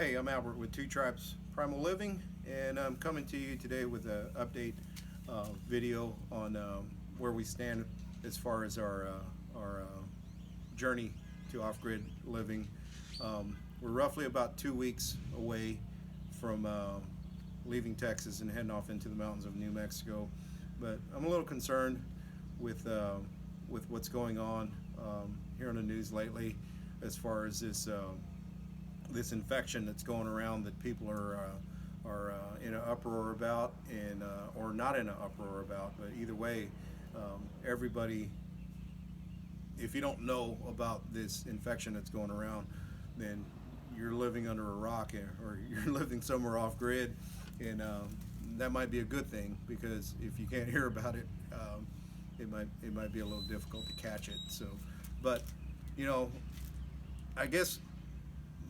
Hey, I'm Albert with Two Tribes Primal Living, and I'm coming to you today with an update video on where we stand as far as our journey to off-grid living. We're roughly about 2 weeks away from leaving Texas and heading off into the mountains of New Mexico, but I'm a little concerned with what's going on here on the news lately, as far as this infection that's going around that people are in an uproar about, and or not in an uproar about. But either way, everybody, if you don't know about this infection that's going around, then you're living under a rock, or you're living somewhere off grid, and that might be a good thing, because if you can't hear about it, it might be a little difficult to catch it. So, but you know, I guess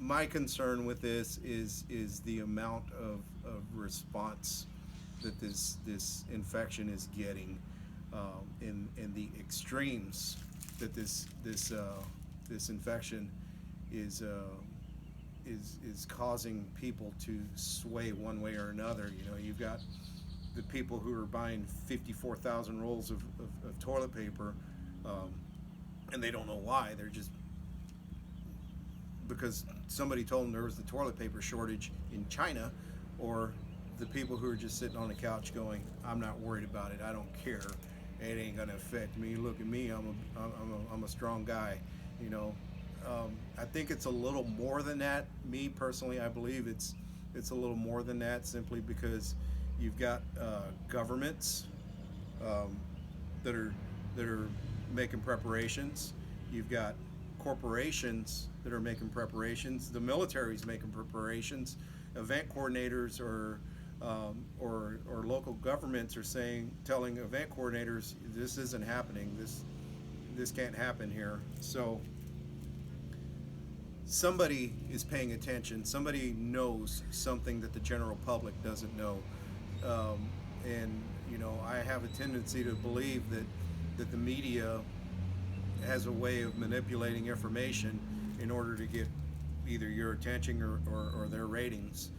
my concern with this is the amount of response that this infection is getting, in the extremes that this infection is causing people to sway one way or another. You know, you've got the people who are buying 54,000 rolls of toilet paper, and they don't know why. They're just because somebody told them there was the toilet paper shortage in China, or the people who are just sitting on the couch going, "I'm not worried about it. I don't care. It ain't gonna affect me. Look at me. I'm a strong guy." You know, I think it's a little more than that. Me personally, I believe it's a little more than that, simply because you've got governments that are making preparations. You've got corporations that are making preparations. The military's making preparations. Event coordinators or local governments are telling event coordinators, this isn't happening. This can't happen here. So somebody is paying attention. Somebody knows something that the general public doesn't know. And you know, I have a tendency to believe that the media has a way of manipulating information in order to get either your attention or their ratings.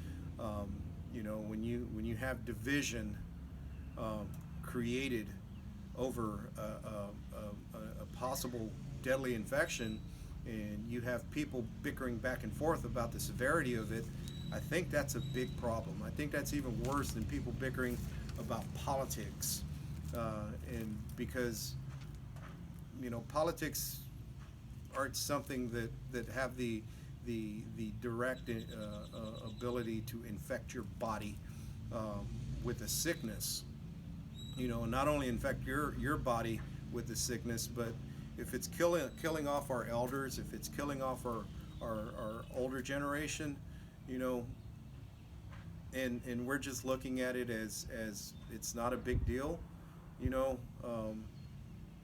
You know, when you have division created over a possible deadly infection, and you have people bickering back and forth about the severity of it, I think that's a big problem. I think that's even worse than people bickering about politics, and because you know, politics aren't something that have the direct ability to infect your body with a sickness. You know, not only infect your body with the sickness, but if it's killing off our elders, if it's killing off our older generation, you know, and we're just looking at it as it's not a big deal. You know,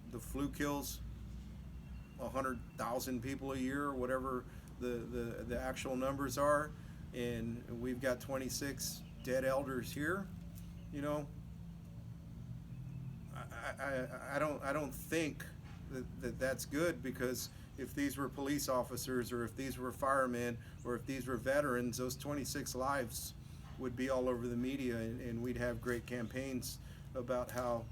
the flu kills 100,000 people a year, or whatever the actual numbers are, and we've got 26 dead elders here. You know, I don't think that's good, because if these were police officers, or if these were firemen, or if these were veterans, those 26 lives would be all over the media, and we'd have great campaigns about how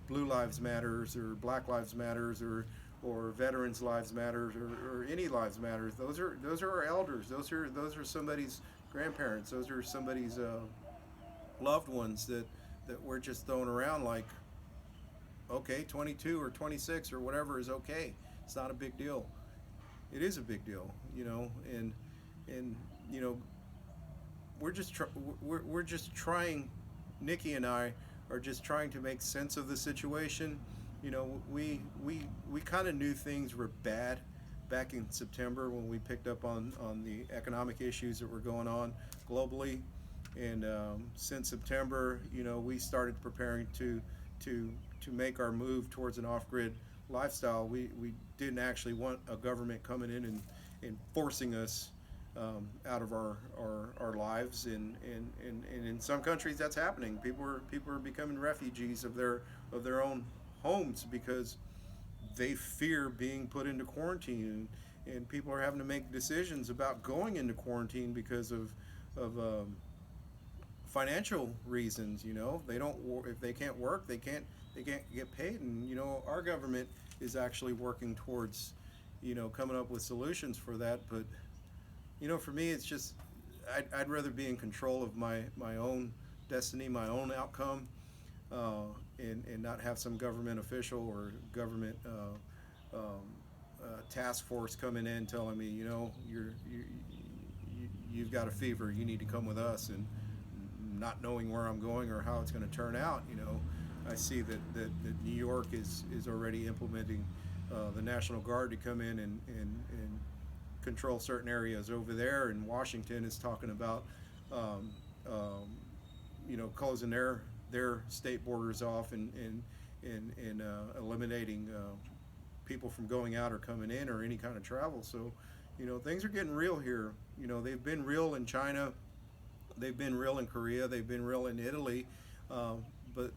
Blue Lives Matters, or Black Lives Matters, or Veterans Lives Matters, or any lives matters. Those are our elders. Those are somebody's grandparents. Those are somebody's loved ones that we're just throwing around like, okay, 22 or 26 or whatever is okay. It's not a big deal. It is a big deal, you know, and you know, we're just trying. Nikki and I are just trying to make sense of the situation. You know, we kind of knew things were bad back in September, when we picked up on the economic issues that were going on globally, and since September, you know, we started preparing to make our move towards an off-grid lifestyle. We didn't actually want a government coming in and forcing us out of our lives, and in some countries that's happening. People are becoming refugees of their own homes, because they fear being put into quarantine, and people are having to make decisions about going into quarantine because of financial reasons. They don't if they can't work, they can't get paid, and our government is actually working towards coming up with solutions for that. But for me, it's just I'd rather be in control of my own destiny, my own outcome, and not have some government official or government task force coming in telling me, you've got a fever, you need to come with us, and not knowing where I'm going or how it's going to turn out. I see that New York is already implementing the National Guard to come in and control certain areas over there, and Washington is talking about closing their state borders off and eliminating people from going out or coming in or any kind of travel. So things are getting real here. They've been real in China, they've been real in Korea, they've been real in Italy, but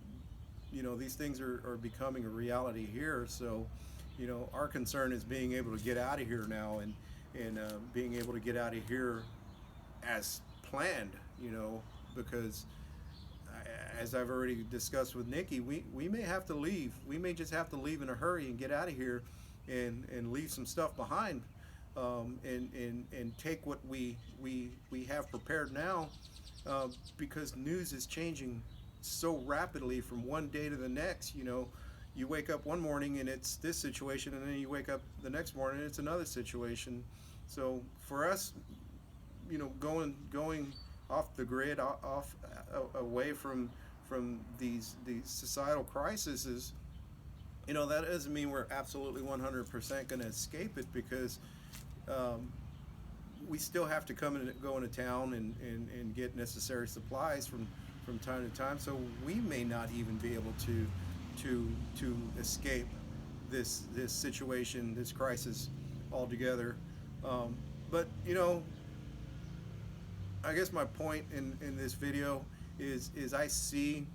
these things are becoming a reality here. So our concern is being able to get out of here now, and being able to get out of here as planned, because as I've already discussed with Nikki, we may have to leave. We may just have to leave in a hurry and get out of here and leave some stuff behind, and take what we have prepared now, because news is changing so rapidly from one day to the next. You wake up one morning and it's this situation, and then you wake up the next morning and it's another situation. So for us, going off the grid, away from these societal crises, that doesn't mean we're absolutely 100% going to escape it, because we still have to go into town and get necessary supplies from time to time. So we may not even be able to escape this situation, this crisis altogether. But I guess my point in this video is I see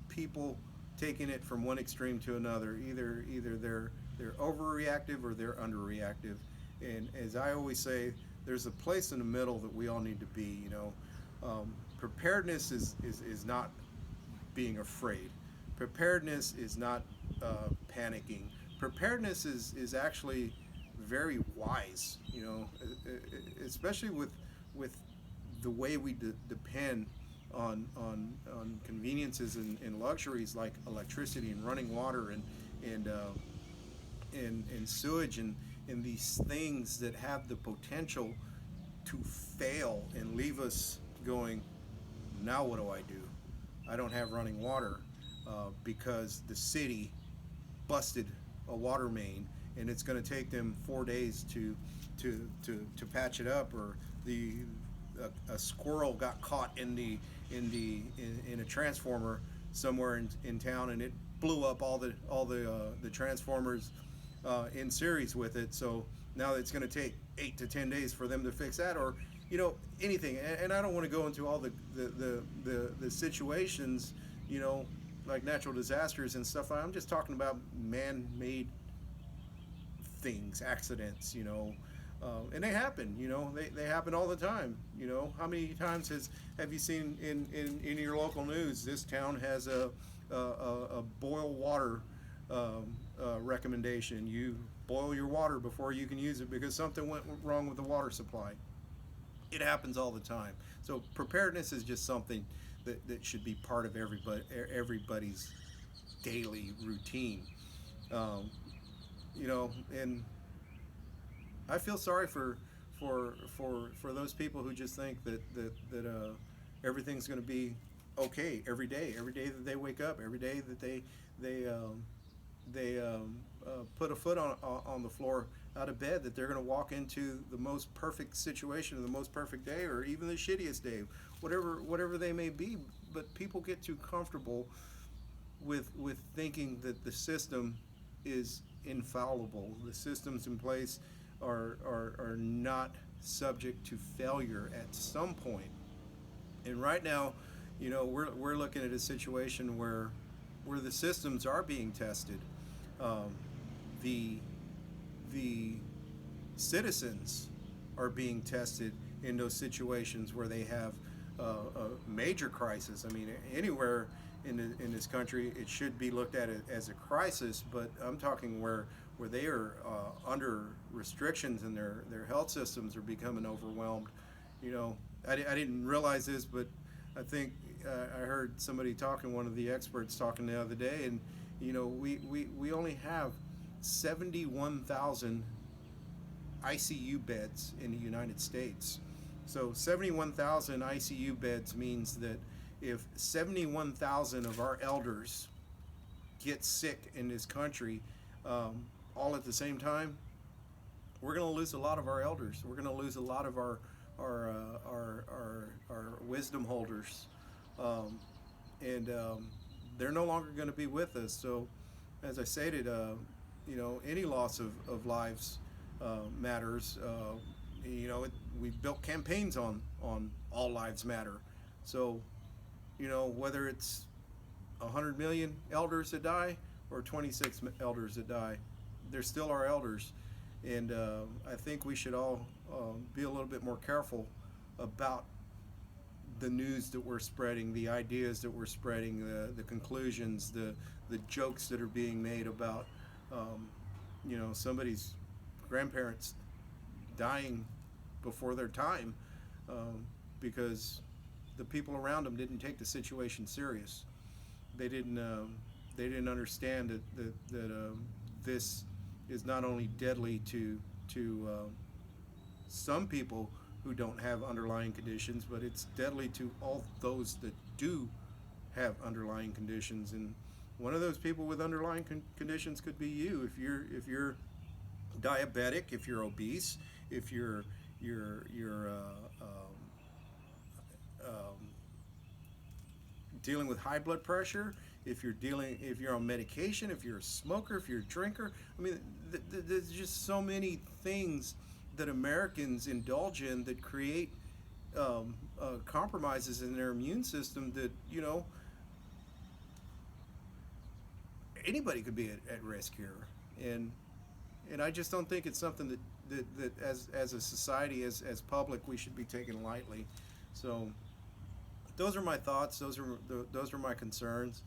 people taking it from one extreme to another. Either they're overreactive or they're underreactive. And as I always say, there's a place in the middle that we all need to be. Preparedness is not being afraid. Preparedness is not panicking. Preparedness is actually very wise, especially with the way we depend on conveniences and luxuries like electricity and running water and sewage and these things that have the potential to fail and leave us going, now what do I do? I don't have running water because the city busted a water main, and it's going to take them 4 days to patch it up, or a squirrel got caught in a transformer somewhere in town, and it blew up all the transformers in series with it. So now it's going to take 8 to 10 days for them to fix that, or anything. And I don't want to go into all the situations, like natural disasters and stuff. I'm just talking about man-made things, accidents, and they happen. They happen all the time. How many times have you seen in your local news, this town has a boil water recommendation? You boil your water before you can use it because something went wrong with the water supply. It happens all the time. So preparedness is just something that should be part of everybody's daily routine. And I feel sorry for those people who just think that everything's going to be okay every day that they wake up, every day that they put a foot on the floor out of bed, that they're going to walk into the most perfect situation, the most perfect day, or even the shittiest day, whatever they may be. But people get too comfortable with thinking that the system is infallible. The systems in place are not subject to failure at some point. And right now, we're looking at a situation where the systems are being tested. The citizens are being tested in those situations where they have a major crisis. I mean, anywhere in this country, it should be looked at as a crisis. But I'm talking where they are under restrictions and their health systems are becoming overwhelmed. You know, I didn't realize this, but I think I heard somebody talking, one of the experts talking the other day, and you know, we only have 71,000 ICU beds in the United States. So 71,000 ICU beds means that if 71,000 of our elders get sick in this country all at the same time, we're going to lose a lot of our elders. We're going to lose a lot of our wisdom holders, and they're no longer going to be with us. So, as I stated, you know, any loss of lives matters. You know, we built campaigns on all lives matter. So, you know, whether it's 100 million elders that die or 26 elders that die, they're still our elders. And I think we should all be a little bit more careful about the news that we're spreading, the ideas that we're spreading, the conclusions, the jokes that are being made about, you know, somebody's grandparents dying before their time because the people around them didn't take the situation serious. They didn't understand that this is not only deadly to some people who don't have underlying conditions, but it's deadly to all those that do have underlying conditions. And one of those people with underlying conditions could be you. If you're diabetic, if you're obese, if you're dealing with high blood pressure, if you're on medication, if you're a smoker, if you're a drinker. I mean, there's just so many things that Americans indulge in that create compromises in their immune system that, you know, anybody could be at risk here. And I just don't think it's something that as a society, as public, we should be taking lightly. So those are my thoughts. Those are my concerns.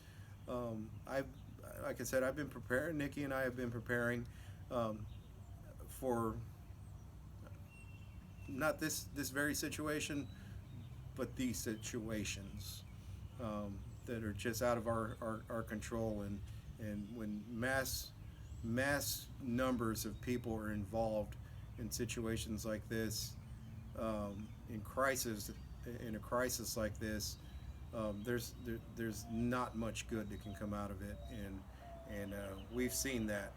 Like I said, I've been preparing. Nikki and I have been preparing for not this very situation, but these situations that are just out of our control. And when mass numbers of people are involved in situations like this, in a crisis like this, there's not much good that can come out of it, and we've seen that.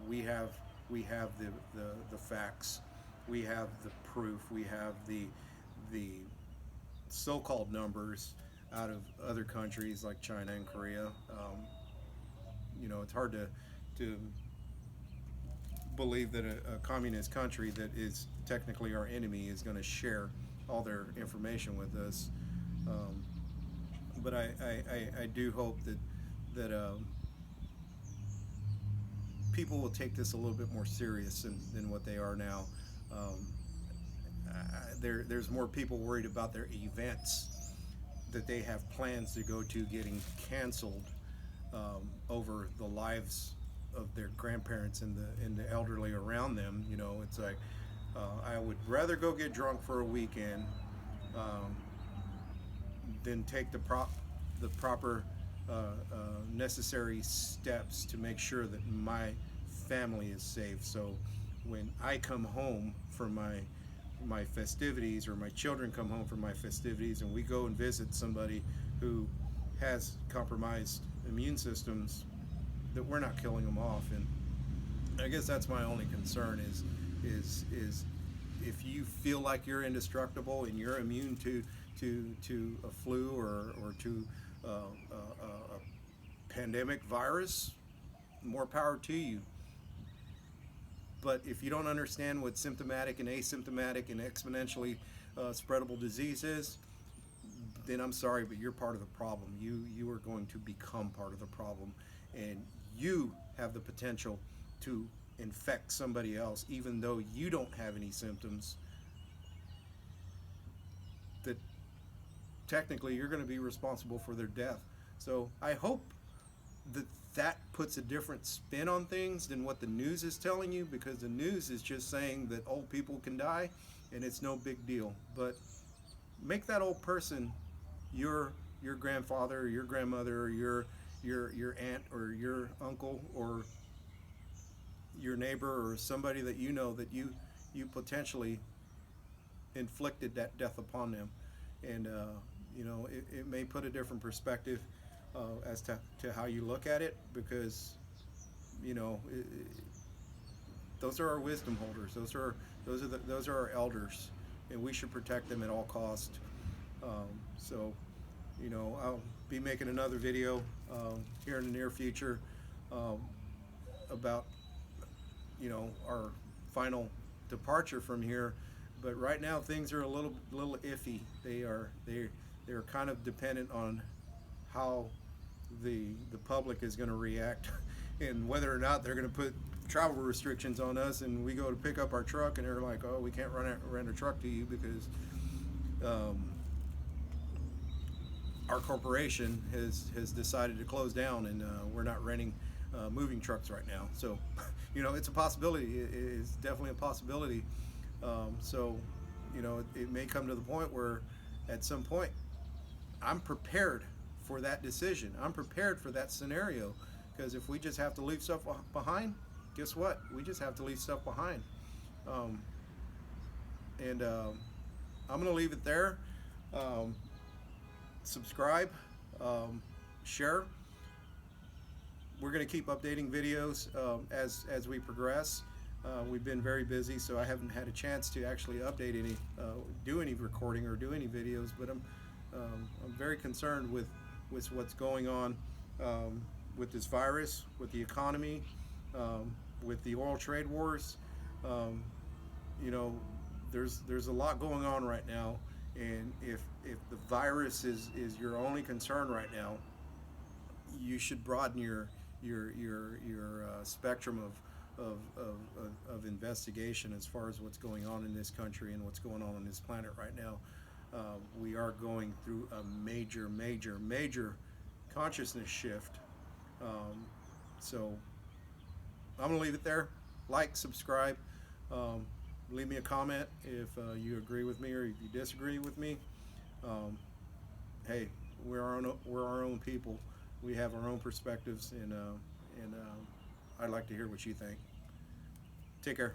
We have the facts, we have the proof, we have the so-called numbers out of other countries like China and Korea. You know, it's hard to believe that a communist country that is technically our enemy is going to share all their information with us. But I do hope that people will take this a little bit more serious than what they are now. There's more people worried about their events that they have plans to go to getting canceled over the lives of their grandparents and the elderly around them. You know, it's like I would rather go get drunk for a weekend than take the proper necessary steps to make sure that my family is safe. So when I come home from my festivities, or my children come home from my festivities, and we go and visit somebody who has compromised immune systems, that we're not killing them off. And I guess that's my only concern is if you feel like you're indestructible and you're immune to a flu or to a pandemic virus, more power to you. But if you don't understand what symptomatic and asymptomatic and exponentially spreadable disease is, then I'm sorry, but you're part of the problem. You are going to become part of the problem, and you have the potential to infect somebody else, even though you don't have any symptoms, that technically you're going to be responsible for their death. So I hope that that puts a different spin on things than what the news is telling you, because the news is just saying that old people can die and it's no big deal. But make that old person your grandfather or your grandmother or your aunt or your uncle or your neighbor or somebody that you know that you potentially inflicted that death upon them. And it may put a different perspective as to how you look at it, because those are our wisdom holders. Those are our elders, and we should protect them at all costs. So I'll be making another video here in the near future um, about our final departure from here. But right now things are a little iffy. They're kind of dependent on how the public is going to react and whether or not they're going to put travel restrictions on us, and we go to pick up our truck and they're like, oh, we can't rent a truck to you because our corporation has decided to close down, and we're not renting moving trucks right now. So it's a possibility. It's definitely a possibility. So it may come to the point where at some point I'm prepared for that decision. I'm prepared for that scenario, because if we just have to leave stuff behind, guess what? We just have to leave stuff behind. I'm going to leave it there. Subscribe, share. We're going to keep updating videos as we progress. We've been very busy, so I haven't had a chance to actually update any, do any recording or do any videos. But I'm very concerned with what's going on with this virus, with the economy, with the oil trade wars. There's a lot going on right now, and if the virus is your only concern right now, you should broaden your spectrum of investigation as far as what's going on in this country and what's going on this planet right now. We are going through a major consciousness shift. So I'm gonna leave it there. Like, subscribe, leave me a comment if you agree with me or if you disagree with me. Hey, we're our own people. We have our own perspectives, and I'd like to hear what you think. Take care.